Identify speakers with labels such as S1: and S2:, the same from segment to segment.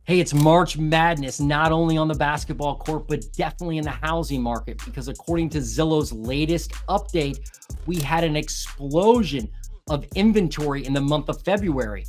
S1: Hey, it's March Madness, not only on the basketball court, but definitely in the housing market, because according to Zillow's latest update, we had an explosion of inventory in the month of February,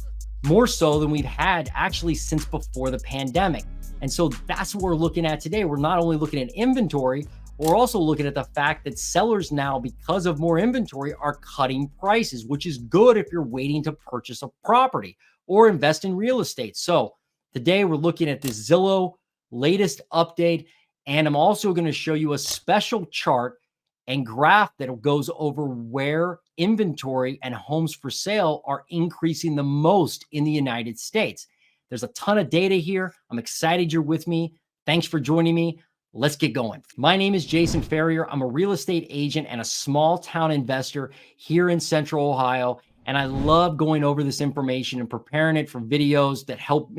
S1: more so than we've had actually since before the pandemic. And so that's what we're looking at today. We're not only looking at inventory, we're also looking at the fact that sellers now, because of more inventory, are cutting prices, which is good if you're waiting to purchase a property or invest in real estate. So today, we're looking at the Zillow latest update, and I'm also going to show you a special chart and graph that goes over where inventory and homes for sale are increasing the most in the United States. There's a ton of data here. I'm excited you're with me. Thanks for joining me. Let's get going. My name is Jason Ferrier. I'm a real estate agent and a small town investor here in Central Ohio. And I love going over this information and preparing it for videos that help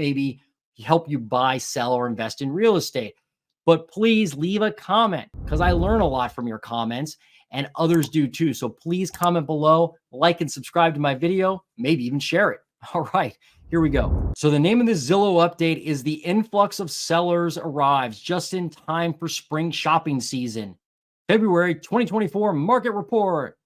S1: you buy, sell, or invest in real estate. But please leave a comment, because I learn a lot from your comments and others do too. So please comment below, like and subscribe to my video, maybe even share it. All right, here we go. So the name of this Zillow update is "The Influx of Sellers Arrives Just in Time for Spring Shopping Season. February 2024 Market Report.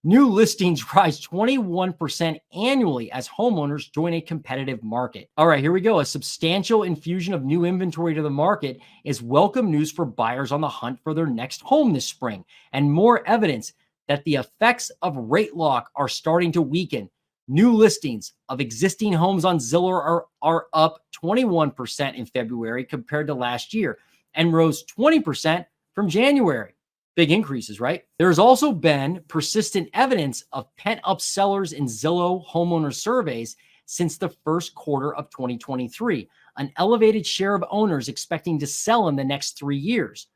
S1: New listings rise 21% annually as homeowners join a competitive market." All right, here we go. A substantial infusion of new inventory to the market is welcome news for buyers on the hunt for their next home this spring, and more evidence that the effects of rate lock are starting to weaken. New listings of existing homes on Zillow are up 21% in February compared to last year and rose 20% from January. Big increases, right? There's also been persistent evidence of pent-up sellers in Zillow homeowner surveys since the first quarter of 2023, an elevated share of owners expecting to sell in the next 3 years.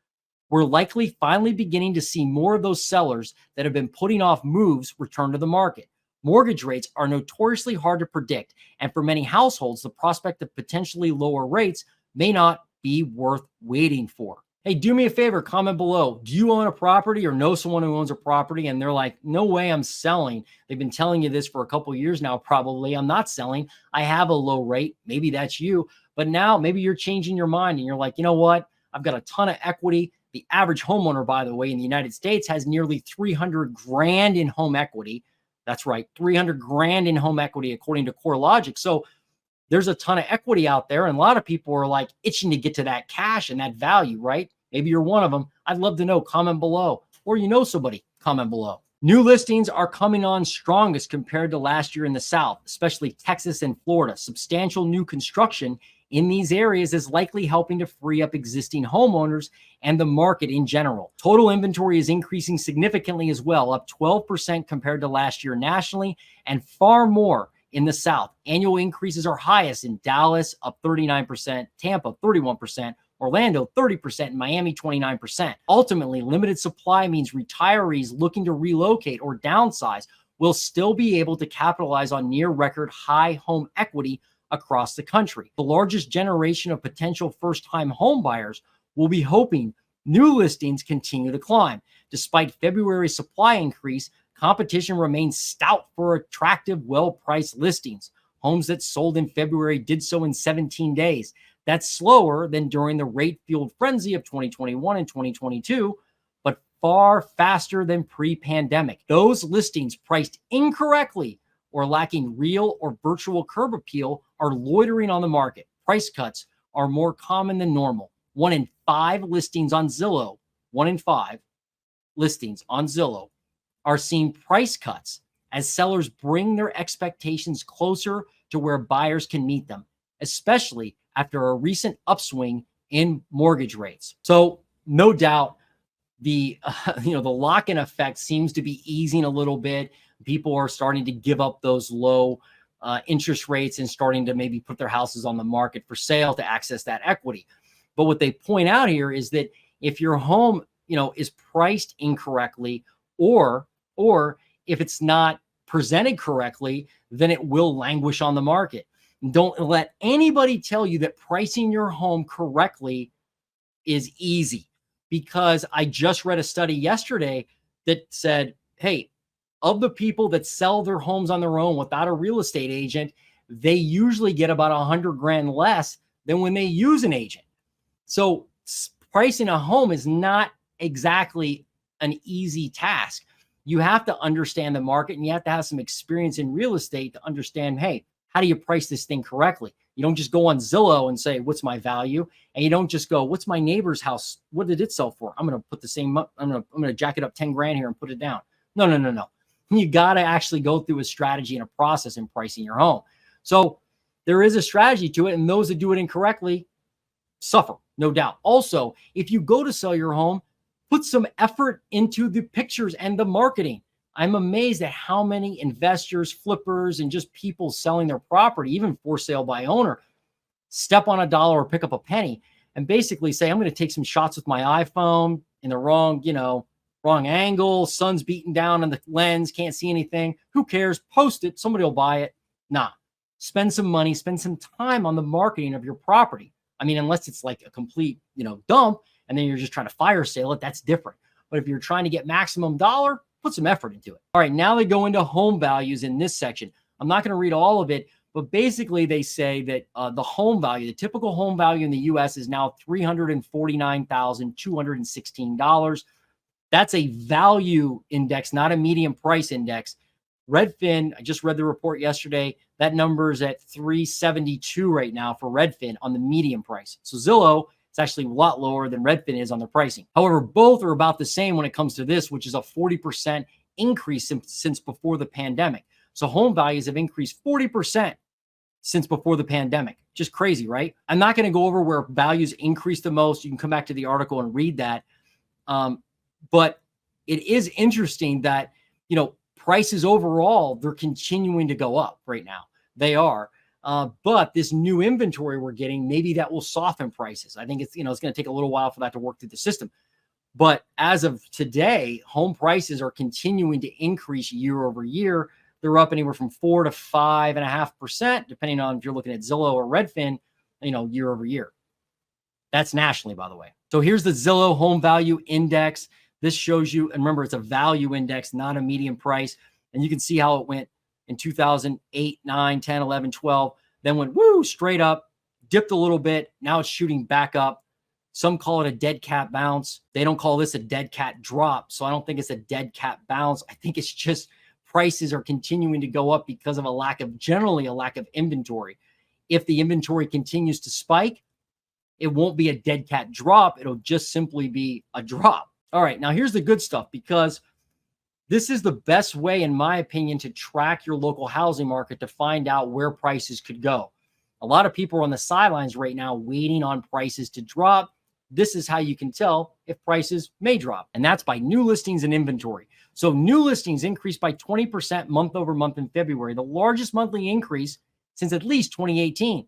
S1: We're likely finally beginning to see more of those sellers that have been putting off moves return to the market. Mortgage rates are notoriously hard to predict, and for many households, the prospect of potentially lower rates may not be worth waiting for. Hey, do me a favor, comment below. Do you own a property or know someone who owns a property and they're like, "No way I'm selling"? They've been telling you this for a couple of years now, probably. "I'm not selling. I have a low rate." Maybe that's you. But now maybe you're changing your mind and you're like, "You know what? I've got a ton of equity." The average homeowner, by the way, in the United States has nearly 300 grand in home equity. That's right, 300 grand in home equity, according to CoreLogic. So there's a ton of equity out there, and a lot of people are like itching to get to that cash and that value, right? Maybe you're one of them. I'd love to know. Comment below. Or you know somebody, comment below. New listings are coming on strongest compared to last year in the South, especially Texas and Florida. Substantial new construction in these areas is likely helping to free up existing homeowners and the market in general. Total inventory is increasing significantly as well, up 12% compared to last year nationally, and far more in the South. Annual increases are highest in Dallas, up 39%, Tampa, 31%, Orlando, 30%, and Miami, 29%. Ultimately, limited supply means retirees looking to relocate or downsize will still be able to capitalize on near record high home equity across the country. The largest generation of potential first-time home buyers will be hoping new listings continue to climb. Despite February's supply increase, competition remains stout for attractive, well-priced listings. Homes that sold in February did so in 17 days. That's slower than during the rate-fueled frenzy of 2021 and 2022, but far faster than pre-pandemic. Those listings priced incorrectly or lacking real or virtual curb appeal are loitering on the market. Price cuts are more common than normal. 1 in 5 listings on Zillow, 1 in 5 listings on Zillow are seeing price cuts as sellers bring their expectations closer to where buyers can meet them, especially after a recent upswing in mortgage rates. So no doubt the the lock-in effect seems to be easing a little bit. People are starting to give up those low interest rates and starting to maybe put their houses on the market for sale to access that equity. But what they point out here is that if your home, is priced incorrectly, or if it's not presented correctly, then it will languish on the market. Don't let anybody tell you that pricing your home correctly is easy, because I just read a study yesterday that said, hey, of the people that sell their homes on their own without a real estate agent, they usually get about 100 grand less than when they use an agent. So pricing a home is not exactly an easy task. You have to understand the market and you have to have some experience in real estate to understand, hey, how do you price this thing correctly? You don't just go on Zillow and say, what's my value? And you don't just go, what's my neighbor's house? What did it sell for? I'm going to put the same, I'm going to jack it up 10 grand here and put it down. No. You got to actually go through a strategy and a process in pricing your home. So there is a strategy to it, and those that do it incorrectly suffer, no doubt. Also, if you go to sell your home, put some effort into the pictures and the marketing. I'm amazed at how many investors, flippers, and just people selling their property, even for sale by owner, step on a dollar or pick up a penny and basically say, I'm going to take some shots with my iPhone in the wrong angle, sun's beating down on the lens, can't see anything. Who cares? Post it. Somebody will buy it. Nah, spend some money, spend some time on the marketing of your property. I mean, unless it's like a complete, dump, and then you're just trying to fire sale it, that's different. But if you're trying to get maximum dollar, put some effort into it. All right, now they go into home values in this section. I'm not going to read all of it, but basically they say that the home value, the typical home value in the U.S. is now $349,216. That's a value index, not a median price index. Redfin, I just read the report yesterday. That number is at 372 right now for Redfin on the median price. So Zillow, it's actually a lot lower than Redfin is on their pricing. However, both are about the same when it comes to this, which is a 40% increase since before the pandemic. So home values have increased 40% since before the pandemic. Just crazy, right? I'm not going to go over where values increase the most. You can come back to the article and read that. But it is interesting that, prices overall, they're continuing to go up right now. They are. But this new inventory we're getting, maybe that will soften prices. I think it's going to take a little while for that to work through the system. But as of today, home prices are continuing to increase year over year. They're up anywhere from 4 to 5.5%, depending on if you're looking at Zillow or Redfin, year over year. That's nationally, by the way. So here's the Zillow Home Value Index. This shows you, and remember, it's a value index, not a median price. And you can see how it went in 2008, 9, 10, 11, 12, then went straight up, dipped a little bit. Now it's shooting back up. Some call it a dead cat bounce. They don't call this a dead cat drop. So I don't think it's a dead cat bounce. I think it's just prices are continuing to go up because of generally a lack of inventory. If the inventory continues to spike, it won't be a dead cat drop. It'll just simply be a drop. All right, now here's the good stuff, because this is the best way, in my opinion, to track your local housing market to find out where prices could go. A lot of people are on the sidelines right now waiting on prices to drop. This is how you can tell if prices may drop, and that's by new listings and inventory. So new listings increased by 20% month over month in February, the largest monthly increase since at least 2018.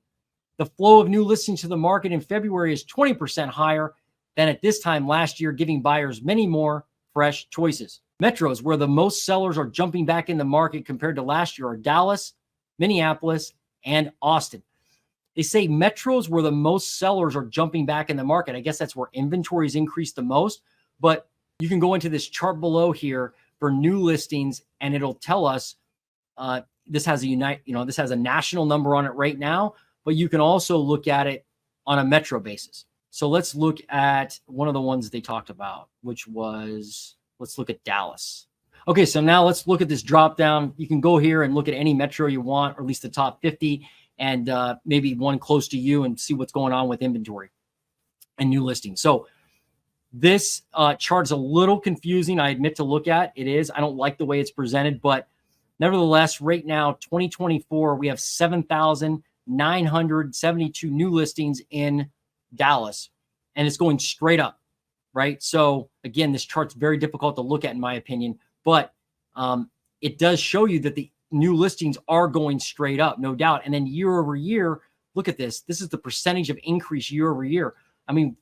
S1: The flow of new listings to the market in February is 20% higher than at this time last year, giving buyers many more fresh choices. Metros where the most sellers are jumping back in the market compared to last year are Dallas, Minneapolis, and Austin. They say metros where the most sellers are jumping back in the market. I guess that's where inventories increased the most. But you can go into this chart below here for new listings, and it'll tell us this has a national number on it right now, but you can also look at it on a metro basis. So let's look at one of the ones they talked about, which was, let's look at Dallas. Okay, so now let's look at this drop down. You can go here and look at any metro you want, or at least the top 50, and maybe one close to you, and see what's going on with inventory and new listings. So this chart's a little confusing, I admit, to look at. It is. I don't like the way it's presented, but nevertheless, right now, 2024, we have 7,972 new listings in Dallas, and it's going straight up, right? So again, this chart's very difficult to look at, in my opinion, but it does show you that the new listings are going straight up, no doubt. And then year over year, look at this. This is the percentage of increase year over year. I mean,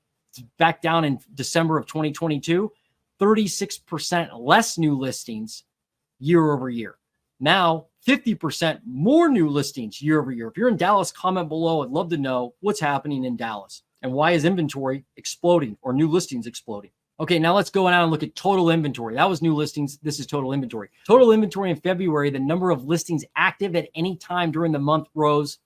S1: back down in December of 2022, 36% less new listings year over year. Now, 50% more new listings year over year. If you're in Dallas, comment below. I'd love to know what's happening in Dallas. And why is inventory exploding or new listings exploding? Okay, now let's go out and look at total inventory. That was new listings. This is total inventory. Total inventory in February, the number of listings active at any time during the month rose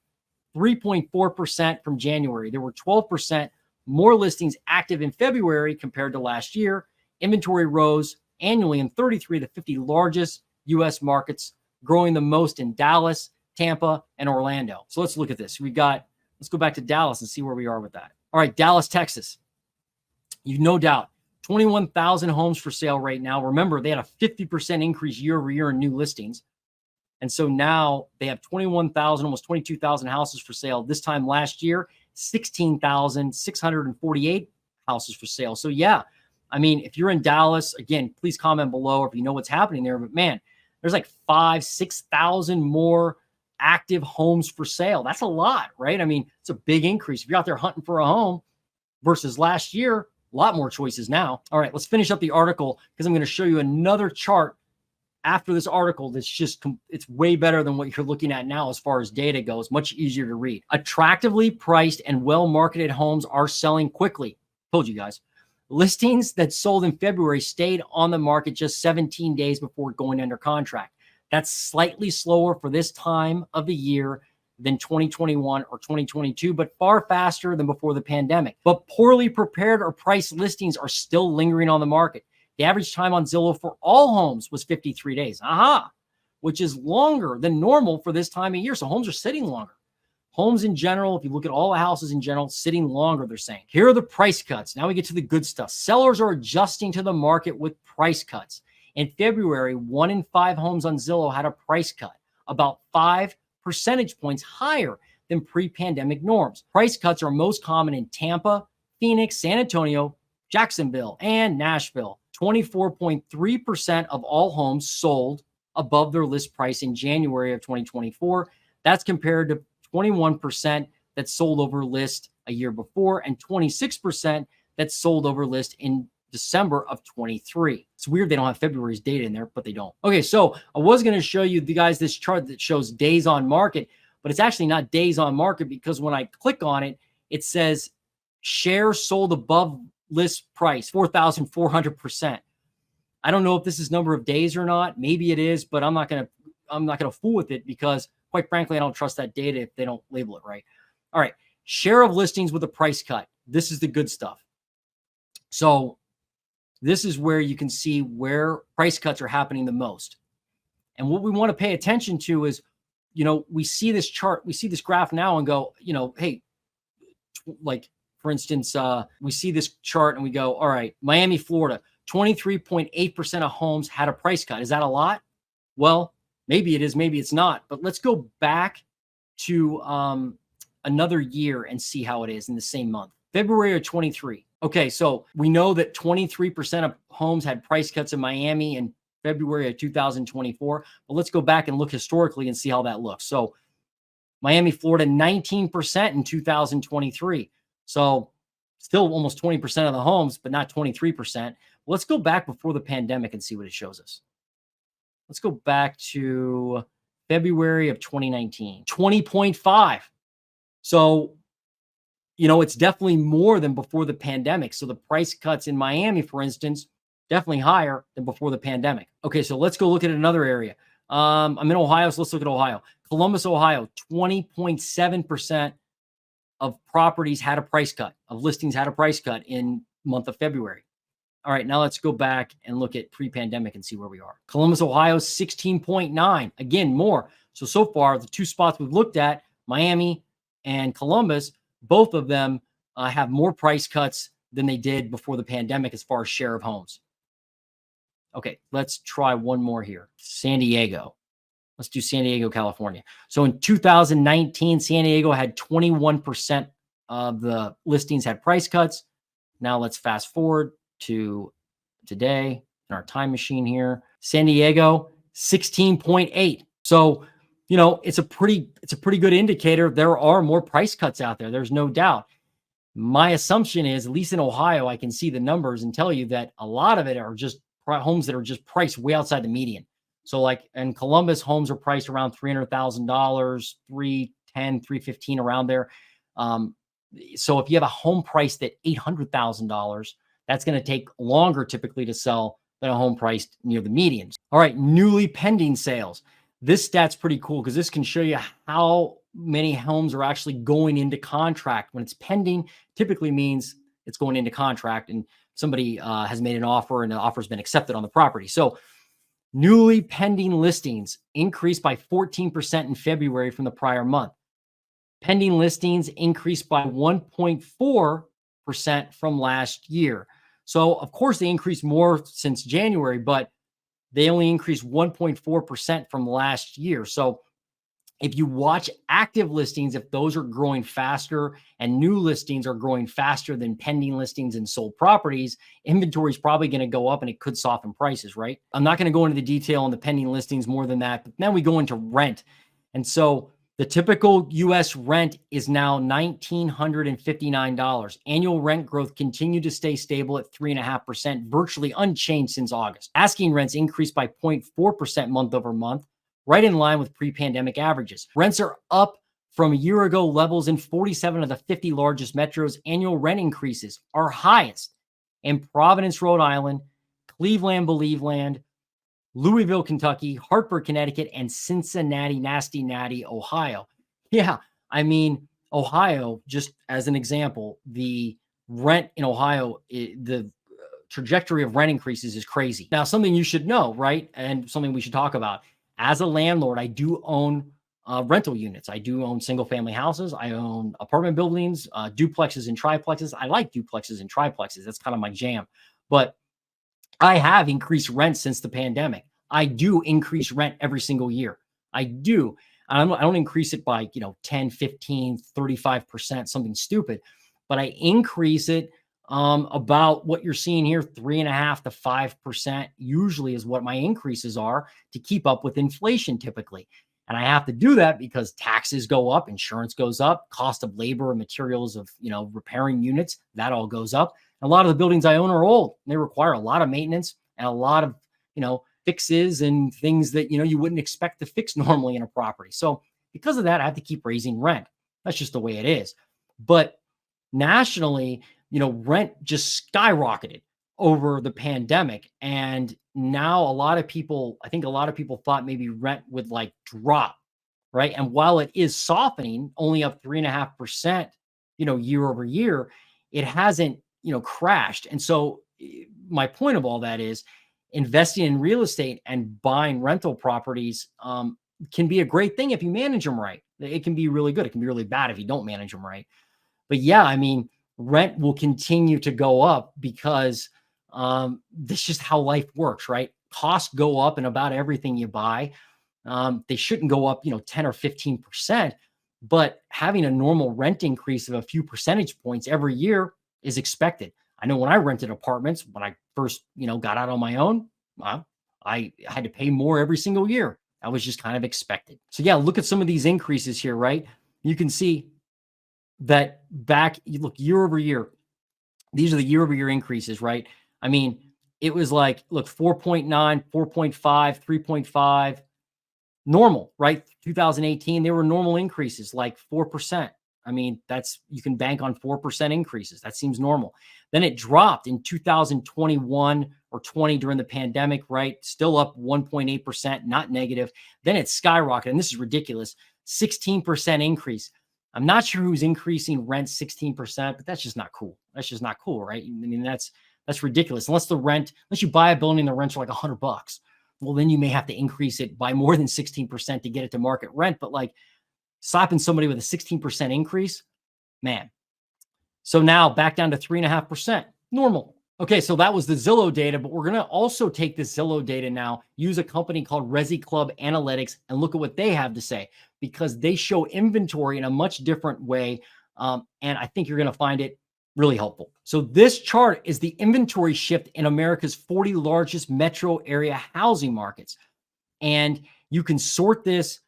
S1: 3.4% from January. There were 12% more listings active in February compared to last year. Inventory rose annually in 33 of the 50 largest U.S. markets, growing the most in Dallas, Tampa, and Orlando. So let's look at this. Let's go back to Dallas and see where we are with that. All right, Dallas, Texas. You've no doubt 21,000 homes for sale right now. Remember, they had a 50% increase year over year in new listings. And so now they have 21,000, almost 22,000 houses for sale. This time last year, 16,648 houses for sale. So yeah, I mean, if you're in Dallas, again, please comment below if you know what's happening there. But man, there's like 6,000 more active homes for sale. That's a lot, right? I mean, it's a big increase. If you're out there hunting for a home versus last year, a lot more choices now. All right, let's finish up the article because I'm going to show you another chart after this article that's just, it's way better than what you're looking at now as far as data goes, much easier to read. Attractively priced and well-marketed homes are selling quickly. Told you guys. Listings that sold in February stayed on the market just 17 days before going under contract. That's slightly slower for this time of the year than 2021 or 2022, but far faster than before the pandemic. But poorly prepared or priced listings are still lingering on the market. The average time on Zillow for all homes was 53 days, which is longer than normal for this time of year. So homes are sitting longer. Homes in general, if you look at all the houses in general, sitting longer, they're saying. Here are the price cuts. Now we get to the good stuff. Sellers are adjusting to the market with price cuts. In February, 1 in 5 homes on Zillow had a price cut, about 5 percentage points higher than pre-pandemic norms. Price cuts are most common in Tampa, Phoenix, San Antonio, Jacksonville, and Nashville. 24.3% of all homes sold above their list price in January of 2024. That's compared to 21% that sold over list a year before and 26% that sold over list in December of 23. It's weird they don't have February's data in there, but they don't. Okay, so I was going to show you guys this chart that shows days on market, but it's actually not days on market because when I click on it, it says shares sold above list price, 4,400%. I don't know if this is number of days or not. Maybe it is, but I'm not gonna fool with it because, quite frankly, I don't trust that data if they don't label it right. All right, share of listings with a price cut. This is the good stuff. So this is where you can see where price cuts are happening the most. And what we want to pay attention to is, we see this chart, we see this graph now and go, hey, like, for instance, we see this chart and we go, all right, Miami, Florida, 23.8% of homes had a price cut. Is that a lot? Well, maybe it is, maybe it's not. But let's go back to another year and see how it is in the same month. February of 23. Okay, so we know that 23% of homes had price cuts in Miami in February of 2024. But let's go back and look historically and see how that looks. So Miami, Florida, 19% in 2023. So still almost 20% of the homes, but not 23%. Let's go back before the pandemic and see what it shows us. Let's go back to February of 2019, 20.5. So, it's definitely more than before the pandemic. So the price cuts in Miami, for instance, definitely higher than before the pandemic. Okay, so let's go look at another area. I'm in Ohio, so let's look at Ohio. Columbus, Ohio, 20.7% of properties had a price cut, of listings had a price cut in month of February. All right, now let's go back and look at pre-pandemic and see where we are. Columbus, Ohio, 16.9. Again, more. So far, the two spots we've looked at, Miami and Columbus, both of them have more price cuts than they did before the pandemic as far as share of homes. Okay, let's try one more here. San Diego. Let's do San Diego, California. So in 2019, San Diego had 21% of the listings had price cuts. Now let's fast forward to today in our time machine here. San Diego, 16.8. So, it's a pretty good indicator. There are more price cuts out there. There's no doubt. My assumption is, at least in Ohio, I can see the numbers and tell you that a lot of it are just homes that are just priced way outside the median. So like in Columbus, homes are priced around $300,000, $310,000, $315,000 around there. So if you have a home priced at $800,000, that's going to take longer typically to sell than a home priced near the medians. All right, newly pending sales. This stat's pretty cool because this can show you how many homes are actually going into contract. When it's pending, typically means it's going into contract and somebody has made an offer and the offer has been accepted on the property. So newly pending listings increased by 14% in February from the prior month. Pending listings increased by 1.4% from last year. So, of course, they increased more since January, but they only increased 1.4% from last year. So, if you watch active listings, if those are growing faster and new listings are growing faster than pending listings and sold properties, inventory is probably going to go up and it could soften prices, right? I'm not going to go into the detail on the pending listings more than that, but then we go into rent. And so the typical US rent is now $1,959. Annual rent growth continued to stay stable at 3.5%, virtually unchanged since August. Asking rents increased by 0.4% month over month, right in line with pre-pandemic averages. Rents are up from a year ago levels in 47 of the 50 largest metros. Annual rent increases are highest in Providence, Rhode Island, Cleveland, Believeland, Louisville, Kentucky, Hartford, Connecticut, and Cincinnati, Nasty Natty, Ohio. Yeah, I mean, Ohio, just as an example, the rent in Ohio, the trajectory of rent increases is crazy. Now, something you should know, right? And something we should talk about. As a landlord, I do own rental units. I do own single family houses. I own apartment buildings, duplexes and triplexes. I like duplexes and triplexes. That's kind of my jam. But I have increased rent since the pandemic. I do increase rent every single year. I do. I don't increase it by, 10, 15, 35%, something stupid, but I increase it about what you're seeing here, 3.5% to 5% usually is what my increases are to keep up with inflation typically. And I have to do that because taxes go up, insurance goes up, cost of labor and materials of, repairing units, that all goes up. A lot of the buildings I own are old. They require a lot of maintenance and a lot of, fixes and things that, you wouldn't expect to fix normally in a property. So because of that, I have to keep raising rent. That's just the way it is. But nationally, rent just skyrocketed over the pandemic. And now I think a lot of people thought maybe rent would like drop, right? And while it is softening, only up 3.5%, year over year, it hasn't, crashed. And so my point of all that is investing in real estate and buying rental properties can be a great thing if you manage them right. It can be really good. It can be really bad if you don't manage them right. But yeah, I mean, rent will continue to go up because that's just how life works, right? Costs go up in about everything you buy. They shouldn't go up, 10 or 15%, but having a normal rent increase of a few percentage points every year is expected. I know when I rented apartments, when I first, got out on my own, I had to pay more every single year. That was just kind of expected. So yeah, look at some of these increases here, right? You can see that you look year over year. These are the year over year increases, right? I mean, it was like, look, 4.9, 4.5, 3.5, normal, right? 2018, they were normal increases, like 4%. I mean, you can bank on 4% increases. That seems normal. Then it dropped in 2021 or 20 during the pandemic, right? Still up 1.8%, not negative. Then it skyrocketed. And this is ridiculous. 16% increase. I'm not sure who's increasing rent 16%, but that's just not cool. That's just not cool, right? I mean, that's ridiculous. Unless you buy a building, the rents are like $100. Well, then you may have to increase it by more than 16% to get it to market rent. But like slapping somebody with a 16% increase, man. So now back down to 3.5%, normal. Okay, so that was the Zillow data, but we're going to also take this Zillow data now, use a company called Resiclub Analytics, and look at what they have to say, because they show inventory in a much different way. And I think you're going to find it really helpful. So this chart is the inventory shift in America's 40 largest metro area housing markets. And you can sort this,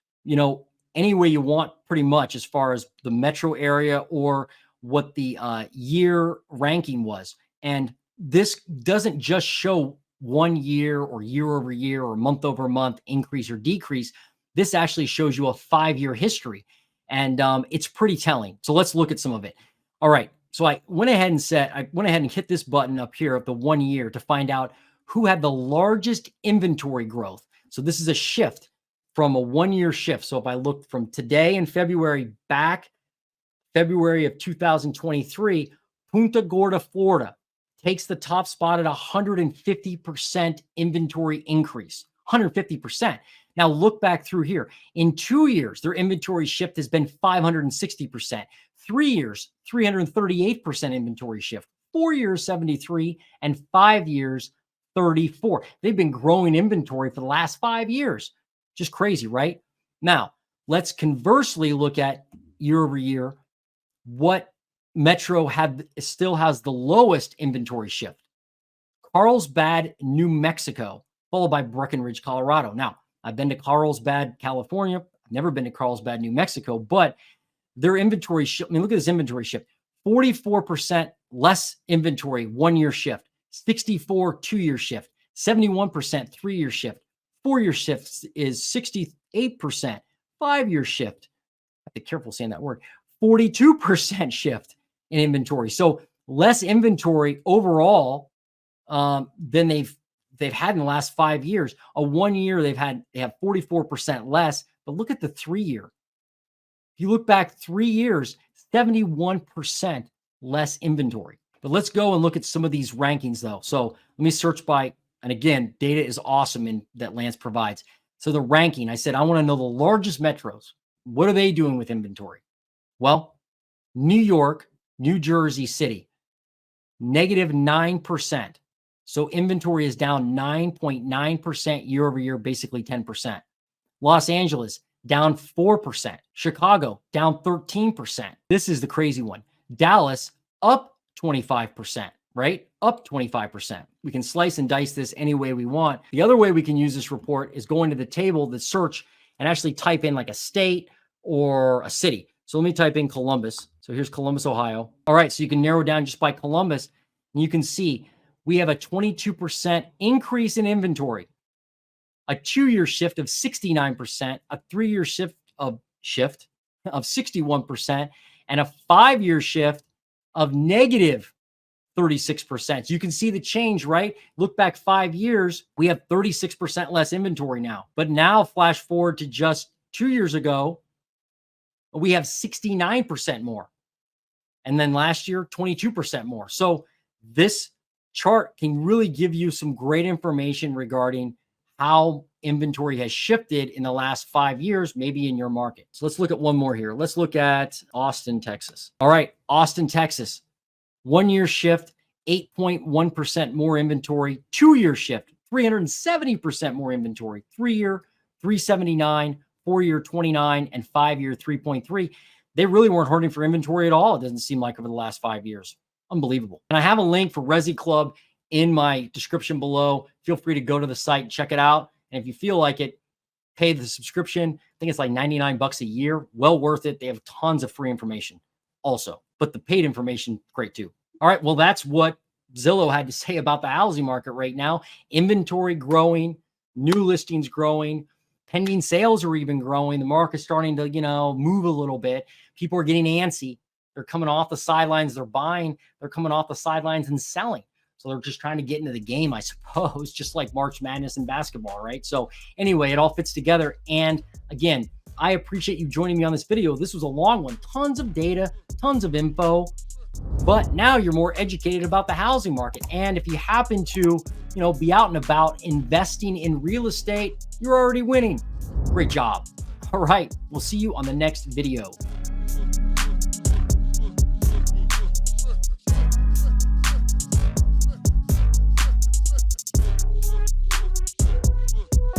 S1: any way you want pretty much as far as the metro area or what the year ranking was. And this doesn't just show 1 year or year over year or month over month increase or decrease. This actually shows you a 5-year history. And it's pretty telling. So let's look at some of it. All right. So I went ahead and hit this button up here of the 1 year to find out who had the largest inventory growth. So this is a shift. from a 1-year shift. So if I look from today in February back February of 2023, Punta Gorda, Florida takes the top spot at 150% inventory increase. 150%. Now look back through here. In 2 years, their inventory shift has been 560%. 3 years, 338% inventory shift. 4 years, 73, and 5 years, 34. They've been growing inventory for the last 5 years. Just crazy, right? Now, let's conversely look at year over year. What metro still has the lowest inventory shift? Carlsbad, New Mexico, followed by Breckenridge, Colorado. Now, I've been to Carlsbad, California. I've never been to Carlsbad, New Mexico, but their inventory shift, I mean, look at this inventory shift. 44% less inventory, 1-year shift. 64 2-year shift. 71% 3-year shift. 4-year shift is 68%. 5-year shift. I have to be careful saying that word. 42% shift in inventory. So less inventory overall than they've had in the last 5 years. A 1 year they have 44% less. But look at the 3-year. If you look back 3 years, 71% less inventory. But let's go and look at some of these rankings though. So let me search by, and again, data is awesome that Lance provides. So the ranking, I said, I want to know the largest metros. What are they doing with inventory? Well, New York, New Jersey City, -9%. So inventory is down 9.9% year over year, basically 10%. Los Angeles, down 4%. Chicago, down 13%. This is the crazy one. Dallas, up 25%, right? Up 25%. We can slice and dice this any way we want. The other way we can use this report is go into the table, the search, and actually type in like a state or a city. So let me type in Columbus. So here's Columbus, Ohio. All right, so you can narrow down just by Columbus, and you can see we have a 22% increase in inventory, a 2-year shift of 69%, a 3-year shift of 61%, and a 5-year shift of negative 36%. You can see the change, right? Look back 5 years, we have 36% less inventory now. But now flash forward to just 2 years ago, we have 69% more. And then last year, 22% more. So this chart can really give you some great information regarding how inventory has shifted in the last 5 years, maybe in your market. So let's look at one more here. Let's look at Austin, Texas. All right, Austin, Texas. 1-year shift, 8.1% more inventory. 2-year shift, 370% more inventory. 3-year, 379, 4-year, 29, and 5-year, 3.3. They really weren't hurting for inventory at all. It doesn't seem like over the last 5 years. Unbelievable. And I have a link for Resiclub in my description below. Feel free to go to the site and check it out. And if you feel like it, pay the subscription. I think it's like 99 bucks a year. Well worth it. They have tons of free information also, but the paid information, great too. All right. Well, that's what Zillow had to say about the housing market right now. Inventory growing, new listings growing, pending sales are even growing. The market's starting to, move a little bit. People are getting antsy. They're coming off the sidelines. They're buying. They're coming off the sidelines and selling. So they're just trying to get into the game, I suppose, just like March Madness in basketball, right? So anyway, it all fits together. And again, I appreciate you joining me on this video. This was a long one, tons of data, tons of info, but now you're more educated about the housing market. And if you happen to, be out and about investing in real estate, you're already winning. Great job. All right, we'll see you on the next video.